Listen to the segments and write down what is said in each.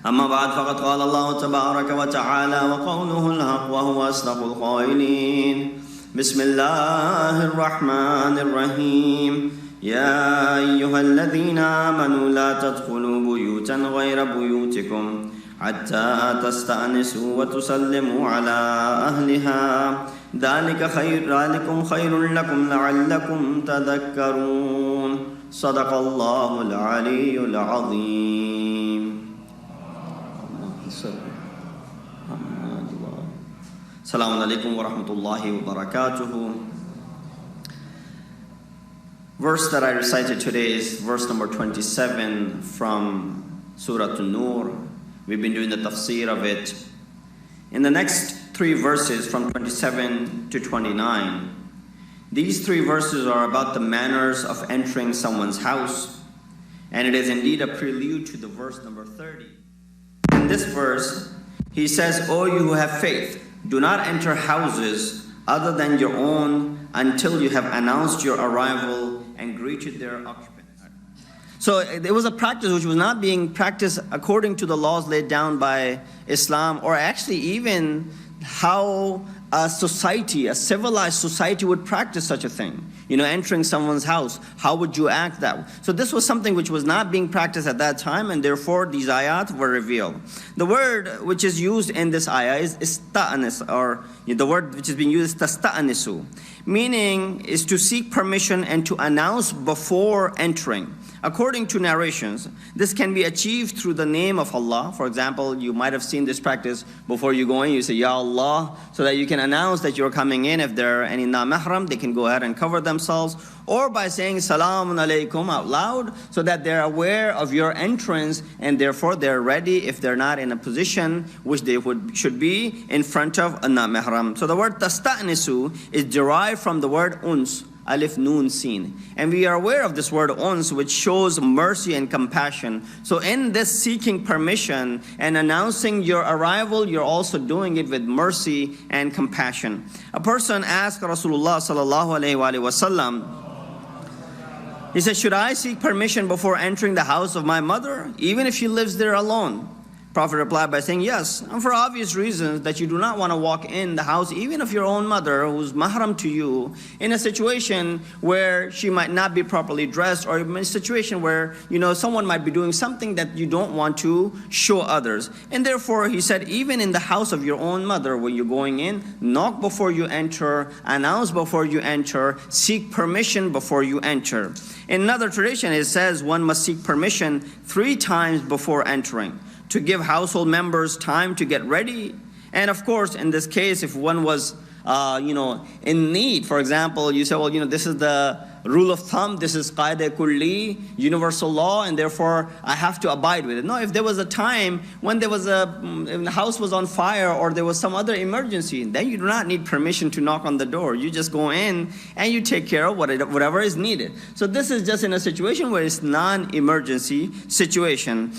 أما بعد فقد قال الله تبارك وتعالى وقوله الحق وهو أصدق القائلين بسم الله الرحمن الرحيم يا أيها الذين آمنوا لا تدخلوا بيوتا غير بيوتكم حتى تستأنسوا وتسلموا على أهلها ذلكم خير لكم لعلكم تذكرون صدق الله العلي العظيم. Assalamu alaikum wa rahmatullahi wa barakatuhu. Verse that I recited today is verse number 27 from Surat al Noor. We've been doing the tafsir of it. In the next three verses from 27 to 29, these three verses are about the manners of entering someone's house, and it is indeed a prelude to the verse number 30. In this verse, he says, "O you who have faith, do not enter houses other than your own until you have announced your arrival and greeted their occupants." So there was a practice which was not being practiced according to the laws laid down by Islam, or actually even how a society, a civilized society would practice such a thing. You know, entering someone's house, how would you act that? So this was something which was not being practiced at that time, and therefore these ayat were revealed. The word which is used in this ayah is ista'anis, or the word which is being used is tasta'anisu, meaning is to seek permission and to announce before entering. According to narrations, this can be achieved through the name of Allah. For example, you might have seen this practice before you go in. You say, Ya Allah, so that you can announce that you're coming in. If there are any na-mahram, they can go ahead and cover themselves. Or by saying Salamun Alaikum out loud, so that they're aware of your entrance, and therefore they're ready if they're not in a position which they should be in front of a na-mahram. So the word tasta'nisu is derived from the word uns, Alif Noon Sin. And we are aware of this word uns, which shows mercy and compassion. So in this seeking permission and announcing your arrival, you're also doing it with mercy and compassion. A person asked Rasulullah sallallahu alaihi wasallam, he said, should I seek permission before entering the house of my mother, even if she lives there alone? Prophet replied by saying, yes, and for obvious reasons, that you do not want to walk in the house, even of your own mother, who's mahram to you, in a situation where she might not be properly dressed, or in a situation where, someone might be doing something that you don't want to show others. And therefore, he said, even in the house of your own mother, when you're going in, knock before you enter, announce before you enter, seek permission before you enter. In another tradition, it says one must seek permission 3 times before entering, to give household members time to get ready. And of course, in this case, if one was, in need, for example, you say, well, this is the rule of thumb, this is qaida kulli, universal law, and therefore I have to abide with it. No, if there was a time when there was the house was on fire, or there was some other emergency, then you do not need permission to knock on the door. You just go in and you take care of whatever is needed. So this is just in a situation where it's non-emergency situation.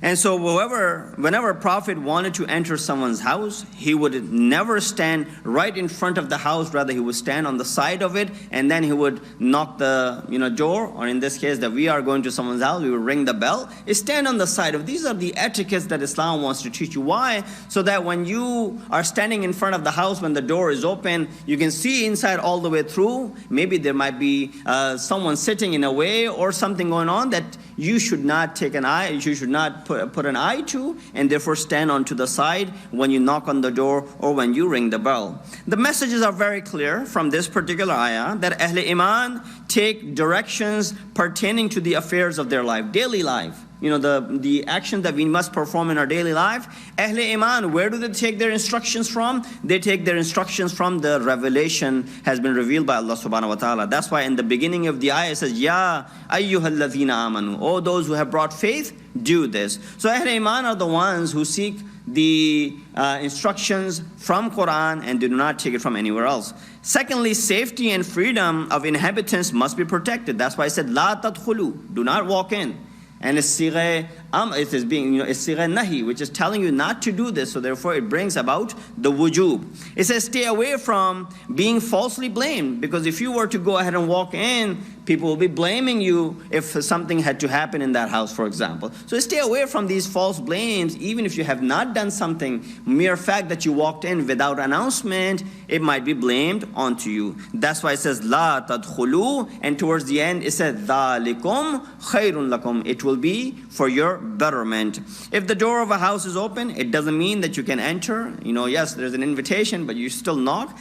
And so whenever Prophet wanted to enter someone's house, he would never stand right in front of the house. Rather, he would stand on the side of it, and then he would knock the door, or in this case, that we are going to someone's house, we would ring the bell. Stand on the side of. These are the etiquettes that Islam wants to teach you. Why? So that when you are standing in front of the house, when the door is open, you can see inside all the way through. Maybe there might be someone sitting in a way, or something going on that you should not take an eye, you should not put an eye to, and therefore stand on to the side when you knock on the door or when you ring the bell. The messages are very clear from this particular ayah, that Ahl Iman take directions pertaining to the affairs of their life, daily life. The action that we must perform in our daily life. Ahl Iman, where do they take their instructions from? They take their instructions from the revelation has been revealed by Allah subhanahu wa ta'ala. That's why in the beginning of the ayah it says, Ya ayyuhalladhina amanu, O those who have brought faith, do this. So Ahl Iman are the ones who seek the instructions from Quran and do not take it from anywhere else. Secondly, safety and freedom of inhabitants must be protected. That's why I said, La tadkhulu, do not walk in. And it's sigha it is being, it's sigha nahi, which is telling you not to do this. So therefore it brings about the wujub. It says stay away from being falsely blamed, because if you were to go ahead and walk in, people will be blaming you if something had to happen in that house, for example. So stay away from these false blames, even if you have not done something. Mere fact that you walked in without announcement, it might be blamed onto you. That's why it says la tadkhulu, and towards the end it says dhalikum khairun lakum. It will be for your betterment. If the door of a house is open, it doesn't mean that you can enter. Yes, there's an invitation, but you still knock.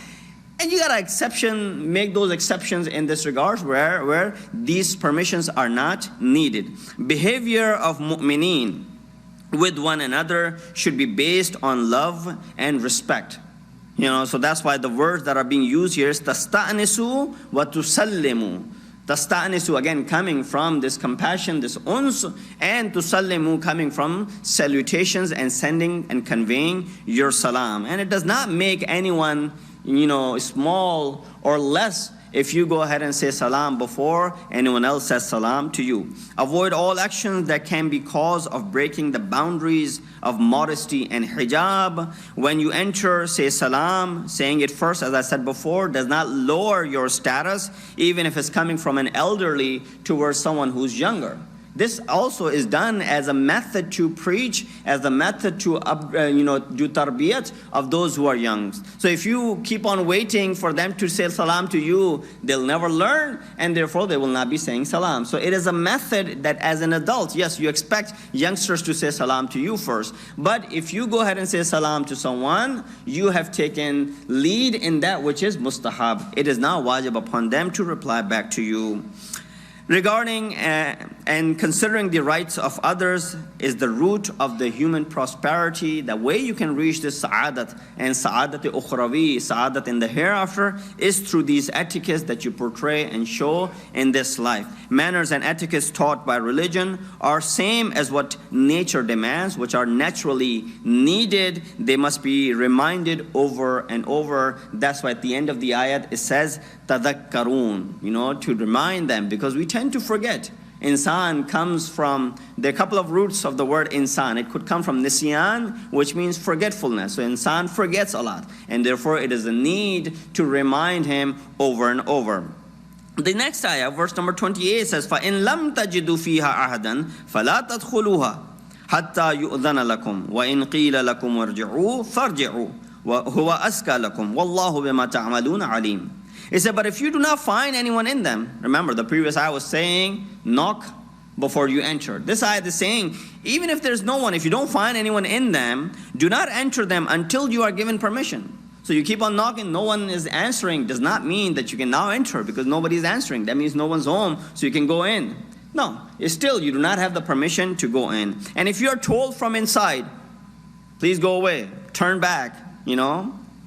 And you gotta make those exceptions in this regard where these permissions are not needed. Behavior of mu'mineen with one another should be based on love and respect. So that's why the words that are being used here is tasta'nisu wa tusallimu. Tasta'nisu, again, coming from this compassion, this uns, and tusallimu, coming from salutations and sending and conveying your salam. And it does not make anyone small or less if you go ahead and say salam before anyone else says salam to you. Avoid all actions that can be cause of breaking the boundaries of modesty and hijab. When you enter, say salam. Saying it first, as I said before, does not lower your status, even if it's coming from an elderly towards someone who's younger. This also is done as a method to preach, as a method to do tarbiyat of those who are young. So if you keep on waiting for them to say salam to you, they'll never learn, and therefore they will not be saying salam. So it is a method that as an adult, yes, you expect youngsters to say salam to you first. But if you go ahead and say salam to someone, you have taken lead in that which is mustahab. It is now wajib upon them to reply back to you. Regarding and considering the rights of others is the root of the human prosperity. The way you can reach this sa'adat and sa'adat ukhrawi, sa'adat in the hereafter, is through these etiquettes that you portray and show in this life. Manners and etiquettes taught by religion are same as what nature demands, which are naturally needed. They must be reminded over and over. That's why at the end of the ayat it says tadhakkarun, to remind them, because we tend to forget. Insan comes from, there are a couple of roots of the word insan. It could come from nisyan, which means forgetfulness. So insan forgets a lot, and therefore it is a need to remind him over and over. The next ayah, verse number 28 says, فَإِن لَمْ تَجِدُوا فِيهَا أَحَدًا فَلَا تَدْخُلُوهَا حَتَّى يُؤْذَنَ لَكُمْ وَإِن قِيلَ لَكُمْ وَارْجِعُوا فَارْجِعُوا وَهُوَ أَزْكَى لَكُمْ وَاللَّهُ بِمَا تَعْمَلُونَ عَلِيمٌ. It said, but if you do not find anyone in them, remember the previous ayah was saying, knock before you enter. This ayah is saying, even if there's no one, if you don't find anyone in them, do not enter them until you are given permission. So you keep on knocking, no one is answering, does not mean that you can now enter because nobody is answering. That means no one's home, so you can go in. No, it's still, you do not have the permission to go in. And if you are told from inside, please go away, turn back,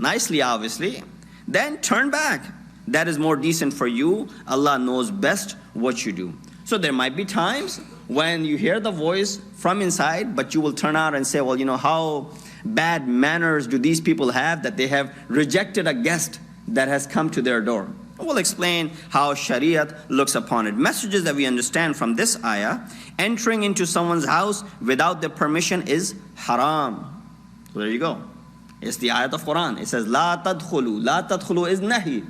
nicely obviously, then turn back. That is more decent for you. Allah knows best what you do. So there might be times when you hear the voice from inside, but you will turn out and say, well, how bad manners do these people have that they have rejected a guest that has come to their door. We'll explain how Shariat looks upon it. Messages that we understand from this ayah: entering into someone's house without their permission is haram. So there you go. It's the ayat of Quran. It says, La tadkhulu. La tadkhulu is nahi.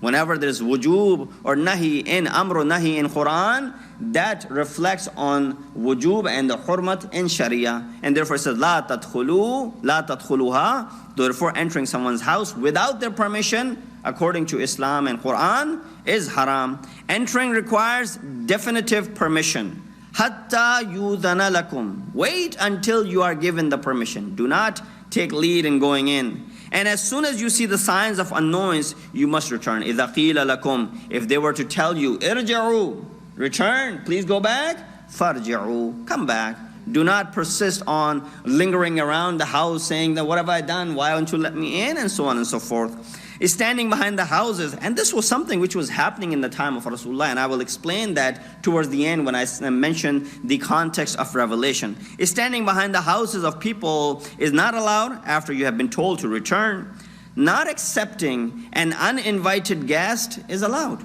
Whenever there's wujub or nahi in amr or nahi in Quran, that reflects on wujub and the hurmat in Sharia. And therefore it says, La tadkhulu, la tadkhuluha. Therefore entering someone's house without their permission, according to Islam and Quran, is haram. Entering requires definitive permission. Hatta yudhana lakum. Wait until you are given the permission. Do not take lead in going in. And as soon as you see the signs of annoyance, you must return. إِذَا قِيلَ لَكُمْ. If they were to tell you, irji'u, return, please go back, farji'u, come back. Do not persist on lingering around the house saying that, what have I done? Why don't you let me in? And so on and so forth. Is standing behind the houses. And this was something which was happening in the time of Rasulullah. And I will explain that towards the end when I mention the context of revelation. Is standing behind the houses of people is not allowed after you have been told to return. Not accepting an uninvited guest is allowed.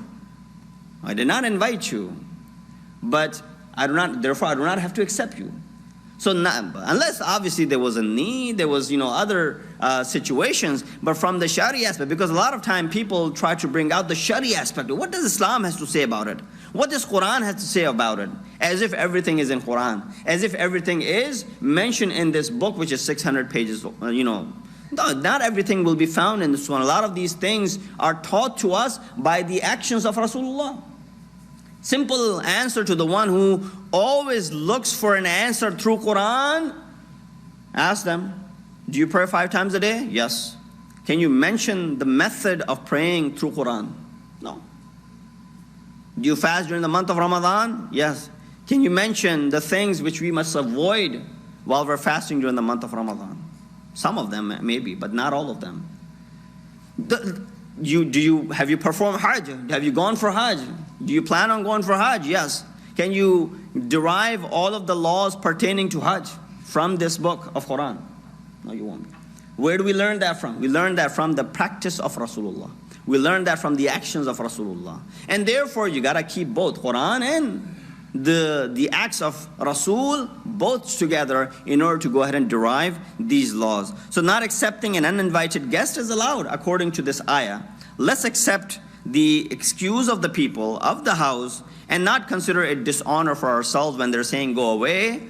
I did not invite you, but therefore I do not have to accept you. So unless obviously there was a need, there was other situations, but from the Sharia aspect, because a lot of time people try to bring out the Sharia aspect. What does Islam has to say about it? What does Quran has to say about it? As if everything is in Quran, as if everything is mentioned in this book, which is 600 pages. No, not everything will be found in this one. A lot of these things are taught to us by the actions of Rasulullah. Simple answer to the one who always looks for an answer through Quran. Ask them, do you pray 5 times a day? Yes. Can you mention the method of praying through Quran? No. Do you fast during the month of Ramadan? Yes. Can you mention the things which we must avoid while we're fasting during the month of Ramadan? Some of them maybe, but not all of them. Have you performed Hajj? Have you gone for Hajj? Do you plan on going for Hajj? Yes. Can you derive all of the laws pertaining to Hajj from this book of Quran? No, you won't. Where do we learn that from? We learn that from the practice of Rasulullah. We learn that from the actions of Rasulullah. And therefore, you got to keep both Quran and the acts of Rasul both together in order to go ahead and derive these laws. So not accepting an uninvited guest is allowed according to this ayah. Let's accept the excuse of the people of the house and not consider it dishonor for ourselves when they're saying go away.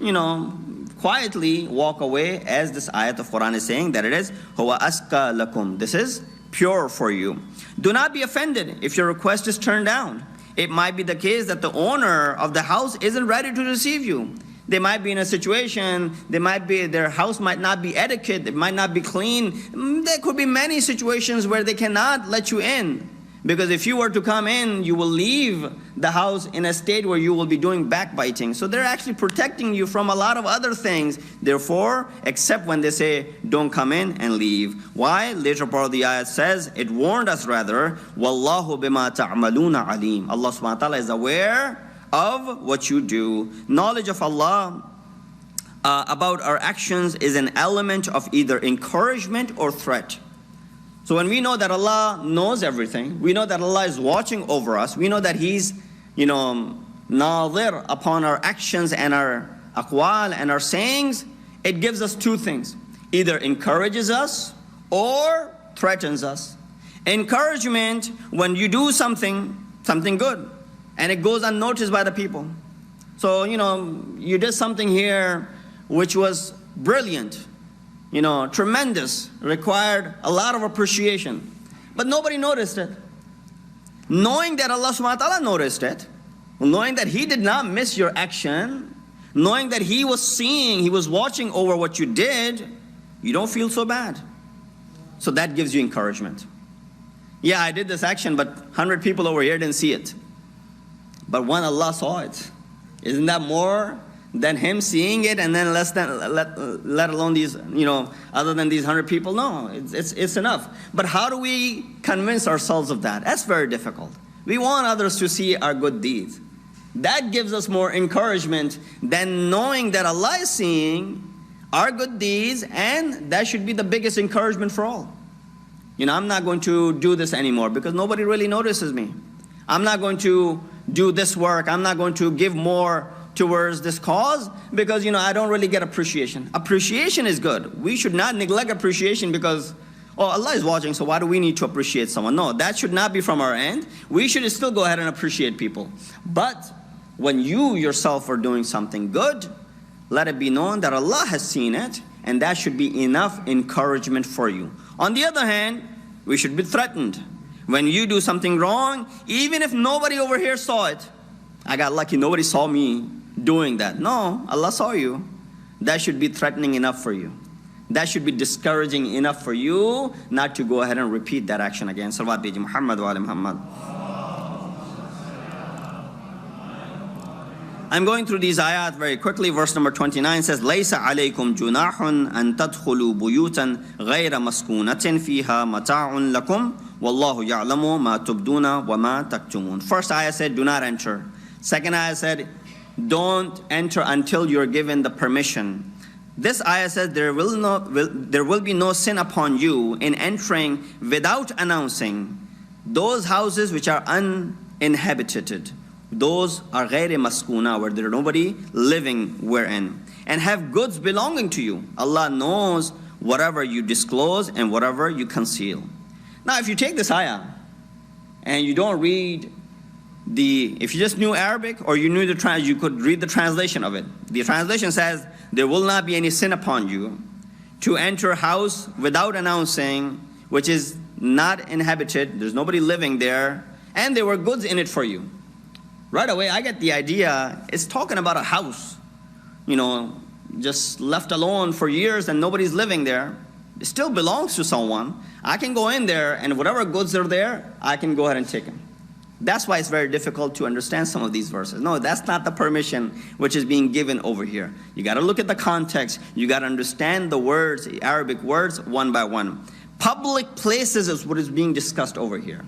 Quietly walk away, as this ayat of Quran is saying that it is huwa aska lakum. This is pure for you. Do not be offended if your request is turned down. It might be the case that the owner of the house isn't ready to receive you. They might be in a situation, their house might not be etiquette, it might not be clean. There could be many situations where they cannot let you in. Because if you were to come in, you will leave the house in a state where you will be doing backbiting. So they're actually protecting you from a lot of other things. Therefore, except when they say, don't come in and leave. Why? Later part of the ayat says, it warned us rather, Wallahu bima ta'maluna alim. Allah subhanahu wa ta'ala is aware of what you do. Knowledge of Allah about our actions is an element of either encouragement or threat. So when we know that Allah knows everything, we know that Allah is watching over us, we know that He's, nadir upon our actions and our aqwal and our sayings, it gives us 2 things. Either encourages us or threatens us. Encouragement, when you do something good, and it goes unnoticed by the people. So, you did something here which was brilliant. Tremendous, required a lot of appreciation. But nobody noticed it. Knowing that Allah subhanahu wa ta'ala noticed it, knowing that He did not miss your action, knowing that He was seeing, He was watching over what you did, you don't feel so bad. So that gives you encouragement. Yeah, I did this action, but 100 people over here didn't see it. But when Allah saw it, isn't that more than Him seeing it, and then let alone these, other than these 100 people? No, it's enough. But how do we convince ourselves of that? That's very difficult. We want others to see our good deeds. That gives us more encouragement than knowing that Allah is seeing our good deeds, and that should be the biggest encouragement for all. I'm not going to do this anymore because nobody really notices me. I'm not going to do this work. I'm not going to give more towards this cause because I don't really get appreciation. Appreciation is good. We should not neglect appreciation because Allah is watching, so why do we need to appreciate someone? No, that should not be from our end. We should still go ahead and appreciate people. But when you yourself are doing something good, let it be known that Allah has seen it, and that should be enough encouragement for you. On the other hand, we should be threatened. When you do something wrong, even if nobody over here saw it, I got lucky, nobody saw me doing that. No, Allah saw you. That should be threatening enough for you. That should be discouraging enough for you not to go ahead and repeat that action again. Salawat bi Muhammad wa ali Muhammad. I'm going through these ayat very quickly. Verse number 29 says, لَيْسَ عَلَيْكُمْ جُنَاحٌ أَن تَدْخُلُوا بُيُوتًا غَيْرَ مَسْكُونَةٍ فِيهَا مَتَاعٌ لَكُمْ وَاللَّهُ يَعْلَمُ مَا تُبْدُونَ وَمَا تَكْتُمُونَ. First ayah said, do not enter. Second ayah said, don't enter until you're given the permission. This ayah says there will be no sin upon you in entering without announcing those houses which are uninhabited. Those are غير مسكونة, where there is nobody living wherein. and have goods belonging to you. Allah knows whatever you disclose and whatever you conceal. Now, if you take this ayah and you don't read if you just knew Arabic or you knew you could read the translation of it. The translation says, there will not be any sin upon you to enter a house without announcing, which is not inhabited, there's nobody living there, and there were goods in it for you. Right away, I get the idea, it's talking about a house, just left alone for years and nobody's living there. It still belongs to someone. I can go in there and whatever goods are there, I can go ahead and take them. That's why it's very difficult to understand some of these verses. No, that's not the permission which is being given over here. You got to look at the context. You got to understand the words, the Arabic words, one by one. Public places is what is being discussed over here.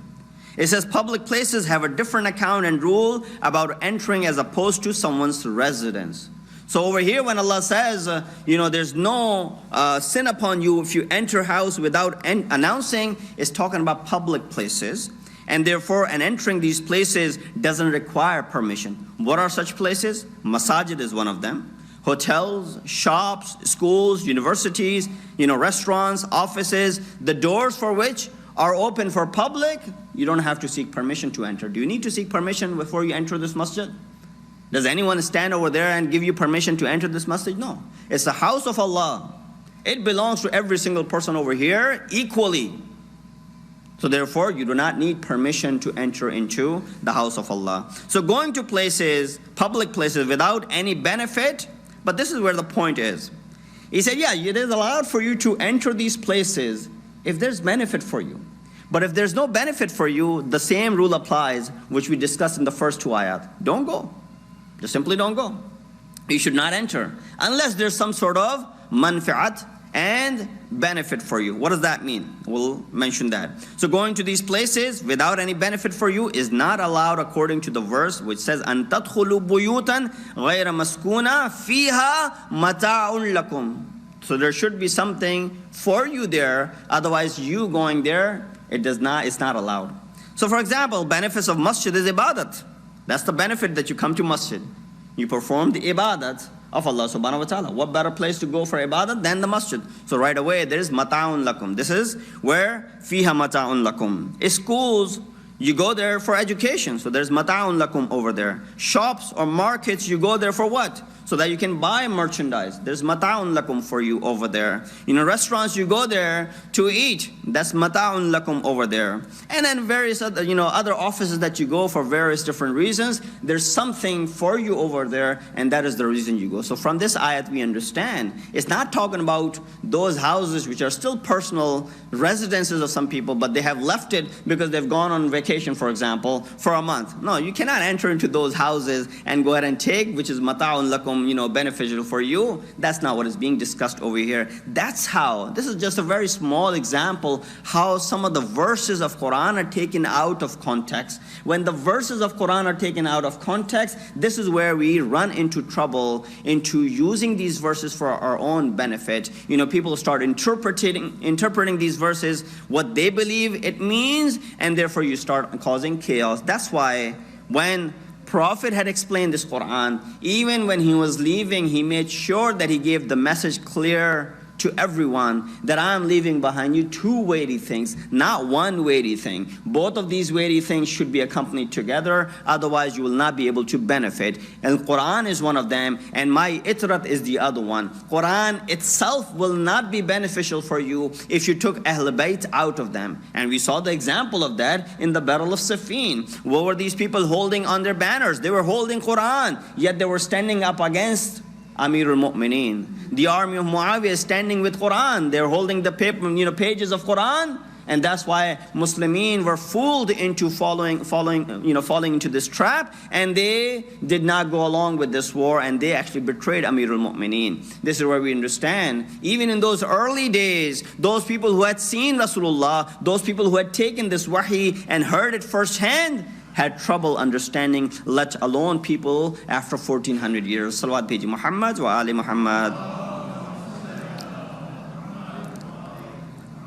It says public places have a different account and rule about entering as opposed to someone's residence. So over here when Allah says, there's no sin upon you if you enter a house without announcing, it's talking about public places. And therefore, entering these places doesn't require permission. What are such places? Masajid is one of them. Hotels, shops, schools, universities, restaurants, offices, the doors for which are open for public, you don't have to seek permission to enter. Do you need to seek permission before you enter this masjid? Does anyone stand over there and give you permission to enter this masjid? No. It's the house of Allah. It belongs to every single person over here equally. So therefore, you do not need permission to enter into the house of Allah. So going to places, public places, without any benefit, but this is where the point is. He said, yeah, it is allowed for you to enter these places if there's benefit for you. But if there's no benefit for you, the same rule applies, which we discussed in the first two ayat. Don't go. Just simply don't go. You should not enter unless there's some sort of manfi'at and benefit for you. What does that mean? We'll mention that. So going to these places without any benefit for you is not allowed according to the verse which says أَن تَدْخُلُوا بُيُوتًا غَيْرَ مَسْكُونَةٍ فِيهَا مَتَاعٌ لَكُمْ. So there should be something for you there, otherwise you going there, it's not allowed. So for example, benefits of masjid is ibadat. That's the benefit that you come to masjid. You perform the ibadat of Allah subhanahu wa ta'ala. What better place to go for ibadat than the masjid? So right away there is mata'un lakum. This is where fiha mata'un lakum. Schools, you go there for education. So there's mata'un lakum over there. Shops or markets, you go there for what? So that you can buy merchandise. There's mata'un lakum for you over there. Restaurants, you go there to eat. That's mata'un lakum over there. And then various other, other offices that you go for various different reasons. There's something for you over there, and that is the reason you go. So from this ayat, we understand it's not talking about those houses which are still personal residences of some people, but they have left it because they've gone on vacation, for example, for a month. No, you cannot enter into those houses and go ahead and take, which is mata'un lakum, beneficial for you. That's not what is being discussed over here. That's how, this is just a very small example how some of the verses of Quran are taken out of context. When the verses of Quran are taken out of context, this is where we run into trouble, into using these verses for our own benefit. People start interpreting these verses, what they believe it means, and therefore you start causing chaos. That's why when Prophet had explained this Quran, even when he was leaving, he made sure that he gave the message clear to everyone that I'm leaving behind you two weighty things, not one weighty thing. Both of these weighty things should be accompanied together, otherwise you will not be able to benefit. And Quran is one of them, and my itrat is the other one. Quran itself will not be beneficial for you if you took Ahl Bayt out of them. And we saw the example of that in the Battle of Siffin. What were these people holding on their banners? They were holding Quran, yet they were standing up against Amirul Mu'mineen. The army of Muawiyah is standing with Quran. They're holding the pages of Quran, and that's why Muslimin were fooled into falling into this trap, and they did not go along with this war, and they actually betrayed Amirul Mu'mineen. This is where we understand, even in those early days, those people who had seen Rasulullah, those people who had taken this wahi and heard it firsthand, had trouble understanding, let alone people after 1400 years. Salawat Piji Muhammad wa Ali Muhammad.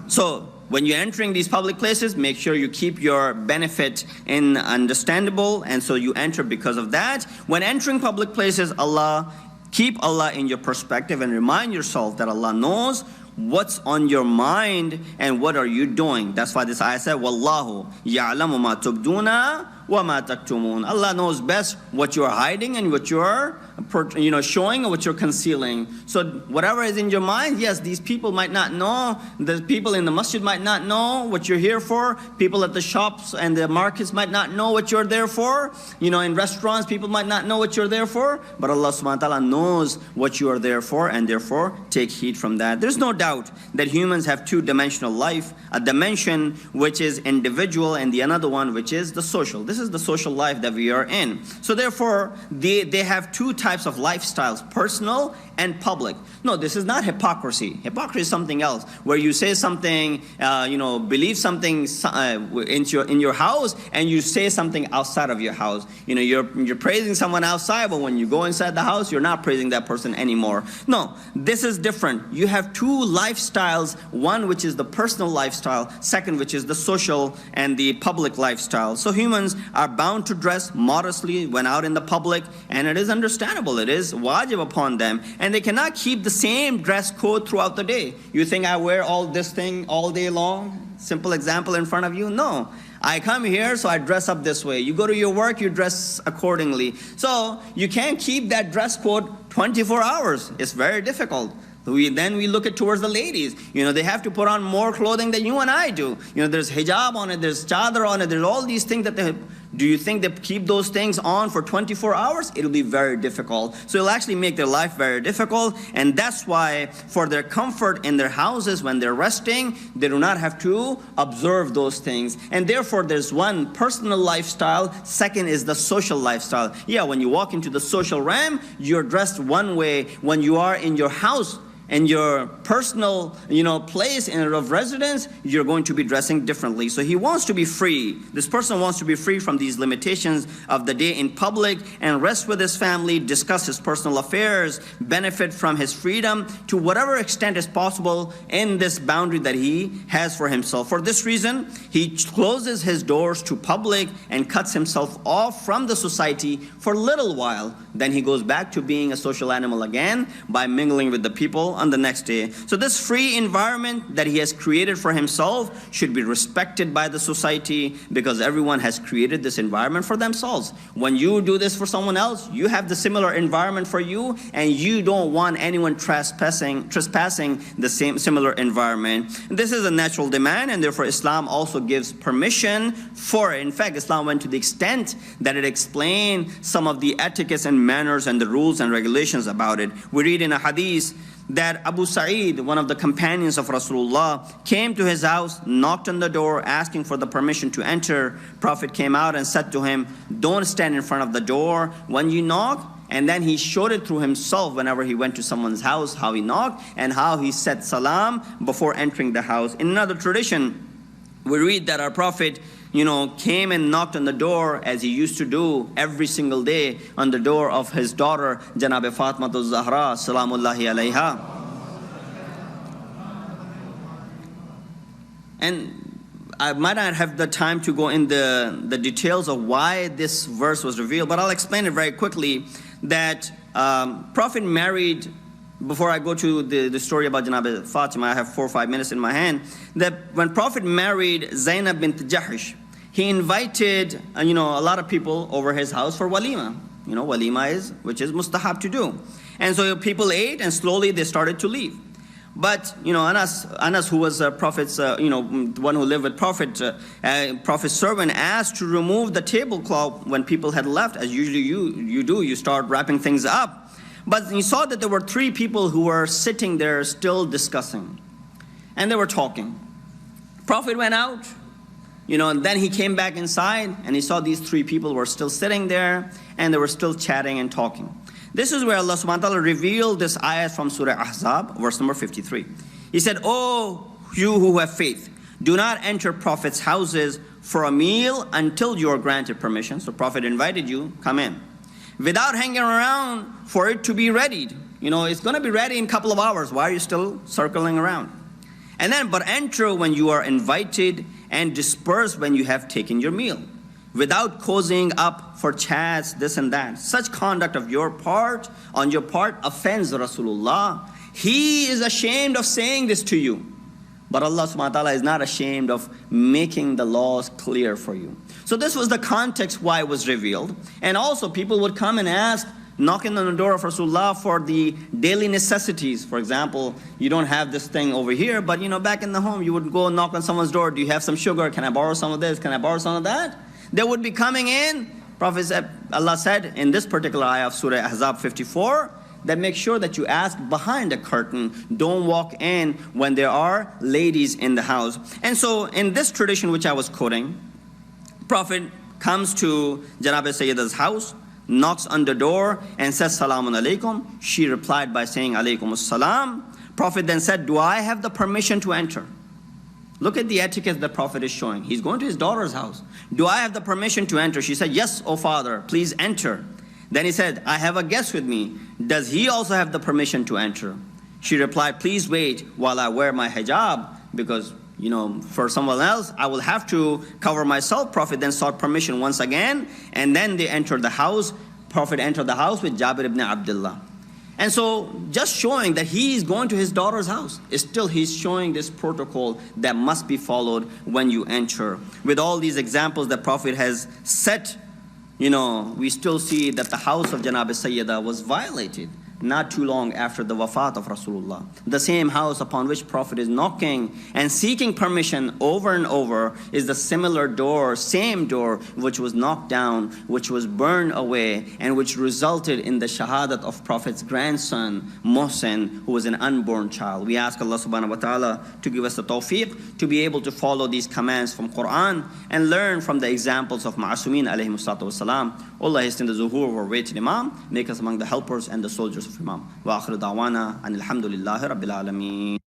So when you're entering these public places, make sure you keep your benefit understandable, and so you enter because of that. When entering public places, Allah Keep Allah in your perspective and remind yourself that Allah knows what's on your mind and what are you doing. That's why this ayah said, Wallahu ya'lamu ma tubduna wa ma taktumun. Allah knows best what you are hiding and what you are showing, or what you're concealing. So whatever is in your mind, yes, these people might not know. The people in the masjid might not know what you're here for. People at the shops and the markets might not know what you're there for. In restaurants, people might not know what you're there for. But Allah subhanahu wa ta'ala knows what you are there for, and therefore take heed from that. There's no doubt that humans have two-dimensional life, a dimension which is individual and the another one which is the social. This is the social life that we are in. So therefore, they have two types of lifestyles, personal and public. No, this is not hypocrisy. Hypocrisy is something else, where you say something, believe something in your house, and you say something outside of your house. You're praising someone outside, but when you go inside the house, you're not praising that person anymore. No, this is different. You have two lifestyles, one which is the personal lifestyle, second which is the social and the public lifestyle. So humans are bound to dress modestly when out in the public, and it is understandable. It is wajib upon them, and they cannot keep the same dress code throughout the day. You think I wear all this thing all day long? Simple example in front of you? No. I come here, so I dress up this way. You go to your work, you dress accordingly. So you can't keep that dress code 24 hours. It's very difficult. Then we look at towards the ladies. They have to put on more clothing than you and I do. There's hijab on it, there's chadar on it, there's all these things that do you think they keep those things on for 24 hours? It'll be very difficult. So it'll actually make their life very difficult. And that's why for their comfort in their houses when they're resting, they do not have to observe those things. And therefore there's one, personal lifestyle. Second is the social lifestyle. Yeah, when you walk into the social realm, you're dressed one way. When you are in your house, and your personal, place of residence, you're going to be dressing differently. So he wants to be free. This person wants to be free from these limitations of the day in public and rest with his family, discuss his personal affairs, benefit from his freedom to whatever extent is possible in this boundary that he has for himself. For this reason, he closes his doors to public and cuts himself off from the society for a little while. Then he goes back to being a social animal again by mingling with the people on the next day. So this free environment that he has created for himself should be respected by the society, because everyone has created this environment for themselves. When you do this for someone else, you have the similar environment for you, and you don't want anyone trespassing the same similar environment. This is a natural demand, and therefore Islam also gives permission for it. In fact, Islam went to the extent that it explained some of the etiquettes and manners and the rules and regulations about it. We read in a hadith that Abu Sa'id, one of the companions of Rasulullah, came to his house, knocked on the door, asking for the permission to enter. Prophet came out and said to him, don't stand in front of the door when you knock. And then he showed it through himself whenever he went to someone's house, how he knocked and how he said salam before entering the house. In another tradition, we read that our Prophet came and knocked on the door, as he used to do every single day, on the door of his daughter, Janab Fatima Zahra, Salamullahi alayha. And I might not have the time to go in the details of why this verse was revealed, but I'll explain it very quickly, that Prophet married, before I go to the story about Janab Fatima, I have 4 or 5 minutes in my hand, that when Prophet married Zainab bint Jahish, he invited a lot of people over his house for walima. Walima which is mustahab to do. And so people ate, and slowly they started to leave. But Anas, who was Prophet's, one who lived with Prophet, Prophet's servant, asked to remove the tablecloth when people had left, as usually you do. You start wrapping things up. But he saw that there were 3 people who were sitting there still discussing, and they were talking. Prophet went out. And then he came back inside, and he saw these 3 people were still sitting there, and they were still chatting and talking. This is where Allah subhanahu wa ta'ala revealed this ayat from Surah Ahzab, verse number 53. He said, "Oh, you who have faith, do not enter Prophet's houses for a meal until you are granted permission." So Prophet invited you, come in. Without hanging around for it to be readied. It's going to be ready in a couple of hours. Why are you still circling around? And then, but enter when you are invited, and disperse when you have taken your meal. without cozying up for chats, this and that. Such conduct of your part, on your part, offends Rasulullah. He is ashamed of saying this to you. But Allah subhanahu wa ta'ala is not ashamed of making the laws clear for you. So this was the context why it was revealed. And also people would come and ask, knocking on the door of Rasulullah for the daily necessities. For example, you don't have this thing over here, but back in the home, you would go knock on someone's door. Do you have some sugar? Can I borrow some of this? Can I borrow some of that? They would be coming in. Prophet said, Allah said in this particular ayah of Surah Ahzab 54, that make sure that you ask behind the curtain. Don't walk in when there are ladies in the house. And so in this tradition which I was quoting, Prophet comes to Janab Sayyida's house, knocks on the door and says, Salamun alaikum. She replied by saying, Alaikum assalam. Prophet then said, do I have the permission to enter? Look at the etiquette the Prophet is showing. He's going to his daughter's house. Do I have the permission to enter? She said, yes, O father, please enter. Then he said, I have a guest with me. Does he also have the permission to enter? She replied, please wait while I wear my hijab, because for someone else, I will have to cover myself. Prophet then sought permission once again, and then they entered the house. Prophet entered the house with Jabir ibn Abdullah. And so just showing that he is going to his daughter's house, still he's showing this protocol that must be followed when you enter. With all these examples that Prophet has set, we still see that the house of Janab Sayyida was violated not too long after the wafat of Rasulullah. The same house upon which Prophet is knocking and seeking permission over and over is the similar door, same door, which was knocked down, which was burned away, and which resulted in the shahadat of Prophet's grandson, Mohsen, who was an unborn child. We ask Allah subhanahu wa ta'ala to give us the tawfiq to be able to follow these commands from Quran and learn from the examples of Ma'asumin alayhi salatu wasalam. Allah is in the zuhur of our weighted Imam. Make us among the helpers and the soldiers of Imam. Wa akhiru da'wana anil hamdulillahi rabbil alameen.